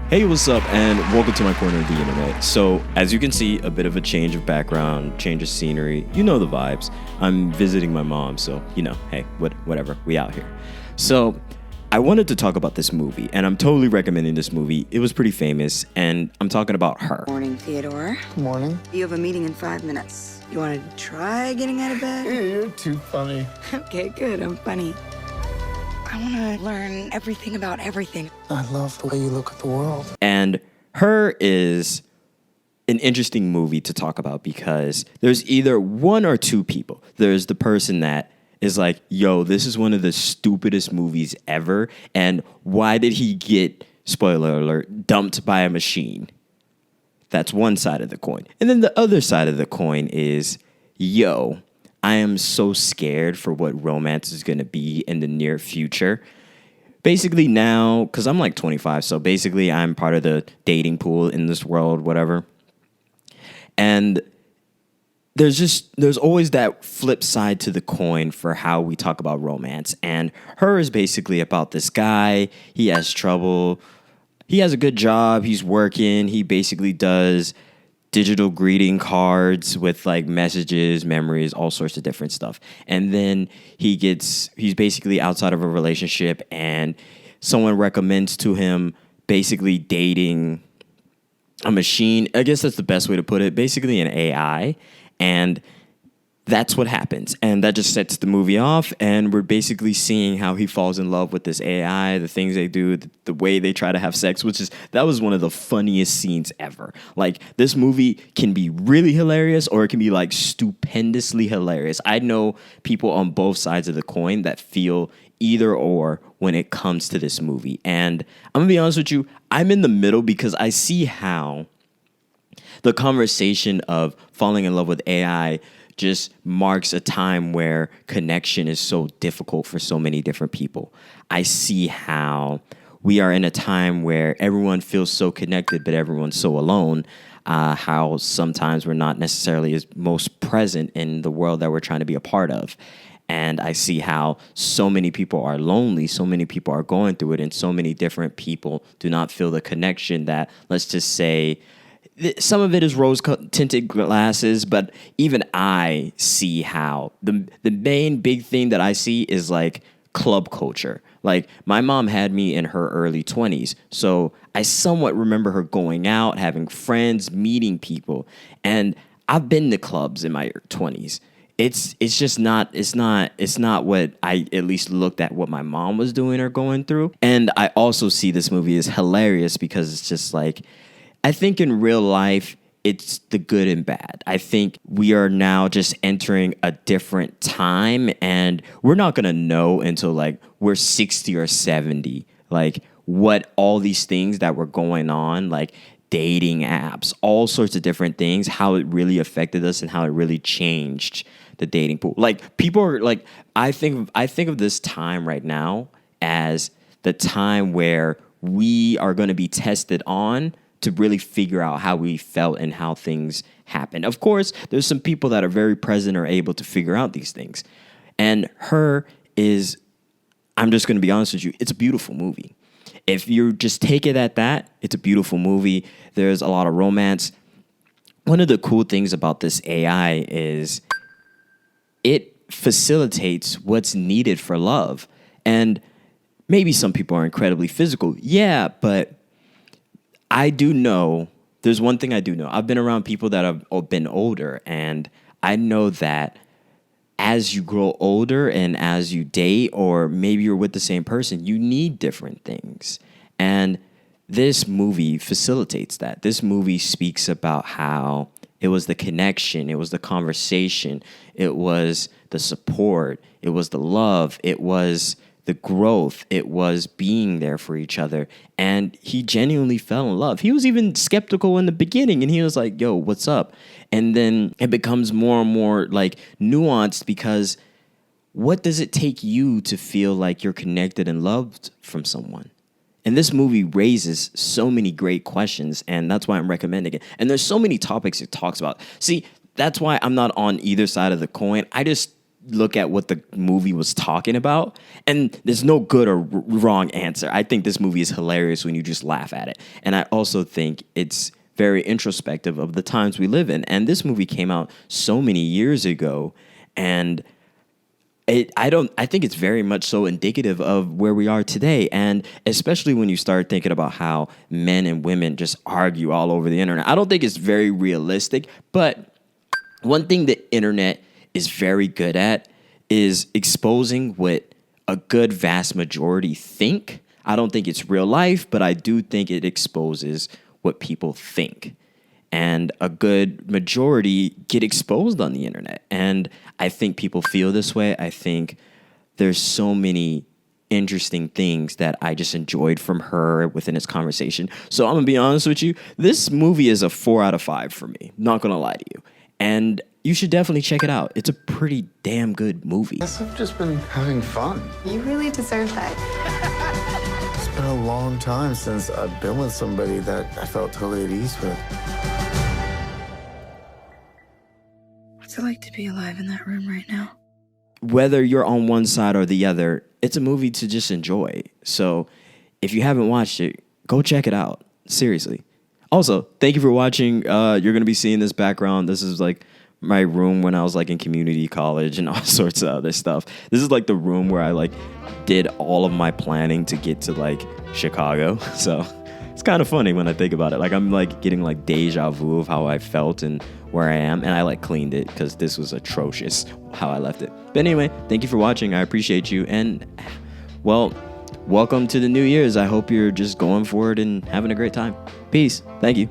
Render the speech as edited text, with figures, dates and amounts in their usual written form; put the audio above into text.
Hey, what's up, and welcome to my corner of the internet. So, as you can see, a bit of a change of background, change of scenery. You know the vibes. I'm visiting my mom, so, hey, whatever. We out here. So, I wanted to talk about this movie, and I'm totally recommending this movie. It was pretty famous, and I'm talking about Her. Morning, Theodore. Morning. You have a meeting in 5 minutes. You want to try getting out of bed? You're too funny. Okay, good. I'm funny. I want to learn everything about everything. I love the way you look at the world. And Her is an interesting movie to talk about because there's either one or two people. There's the person that is like, yo, this is one of the stupidest movies ever. And why did he get, spoiler alert, dumped by a machine? That's one side of the coin. And then the other side of the coin is, yo, I am so scared for what romance is going to be in the near future. Basically now, because I'm like 25, so basically I'm part of the dating pool in this world, whatever. And there's always that flip side to the coin for how we talk about romance. And Her is basically about this guy. He has trouble. He has a good job. He's working. He basically does digital greeting cards with like messages, memories, all sorts of different stuff. And then he's basically outside of a relationship and someone recommends to him basically dating a machine. I guess that's the best way to put it. Basically an AI. And that's what happens. And that just sets the movie off. And we're basically seeing how he falls in love with this AI, the things they do, the way they try to have sex, that was one of the funniest scenes ever. Like, this movie can be really hilarious or it can be like stupendously hilarious. I know people on both sides of the coin that feel either or when it comes to this movie. And I'm gonna be honest with you, I'm in the middle because I see how the conversation of falling in love with AI just marks a time where connection is so difficult for so many different people. I see how we are in a time where everyone feels so connected, but everyone's so alone. How sometimes we're not necessarily as most present in the world that we're trying to be a part of. And I see how so many people are lonely, so many people are going through it, and so many different people do not feel the connection that, let's just say, some of it is rose-tinted glasses, but even I see how the main big thing that I see is like club culture. Like, my mom had me in her early 20s, so I somewhat remember her going out, having friends, meeting people, and I've been to clubs in my 20s. It's just not what I at least looked at what my mom was doing or going through. And I also see this movie as hilarious because it's just like, I think in real life, it's the good and bad. I think we are now just entering a different time, and we're not going to know until like we're 60 or 70, like what all these things that were going on, like dating apps, all sorts of different things, how it really affected us and how it really changed the dating pool. Like, people are like, I think of this time right now as the time where we are going to be tested on to really figure out how we felt and how things happened. Of course, there's some people that are very present or able to figure out these things. And Her is, I'm just going to be honest with you, it's a beautiful movie. If you just take it at that, it's a beautiful movie. There's a lot of romance. One of the cool things about this AI is it facilitates what's needed for love. And maybe some people are incredibly physical. Yeah, but I do know, there's one thing I do know. I've been around people that have been older, and I know that as you grow older and as you date, or maybe you're with the same person, you need different things. And this movie facilitates that. This movie speaks about how it was the connection, it was the conversation, it was the support, it was the love, it was the growth, it was being there for each other. And he genuinely fell in love. He was even skeptical in the beginning, and he was like, yo, what's up? And then it becomes more and more like nuanced, because what does it take you to feel like you're connected and loved from someone? And this movie raises so many great questions, and that's why I'm recommending it. And there's so many topics it talks about. See, that's why I'm not on either side of the coin. I just look at what the movie was talking about, and there's no good or wrong answer. I think this movie is hilarious when you just laugh at it. And I also think it's very introspective of the times we live in. And this movie came out so many years ago, and I think it's very much so indicative of where we are today. And especially when you start thinking about how men and women just argue all over the internet. I don't think it's very realistic, but one thing the internet is very good at is exposing what a good vast majority think. I don't think it's real life, but I do think it exposes what people think. And a good majority get exposed on the internet. And I think people feel this way. I think there's so many interesting things that I just enjoyed from her within this conversation. So I'm going to be honest with you. This movie is a 4 out of 5 for me. Not going to lie to you. And you should definitely check it out. It's a pretty damn good movie. I guess I've just been having fun. You really deserve that. It's been a long time since I've been with somebody that I felt totally at ease with. What's it like to be alive in that room right now? Whether you're on one side or the other, it's a movie to just enjoy. So if you haven't watched it, go check it out. Seriously. Also, thank you for watching. You're going to be seeing this background. This is like my room when I was like in community college and all sorts of other stuff. This is like the room where I like did all of my planning to get to like Chicago. So it's kind of funny when I think about it. Like I'm like getting like deja vu of how I felt and where I am. And I like cleaned it because this was atrocious how I left it. But anyway, thank you for watching. I appreciate you. And well, welcome to the New Year's. I hope you're just going for it and having a great time. Peace. Thank you.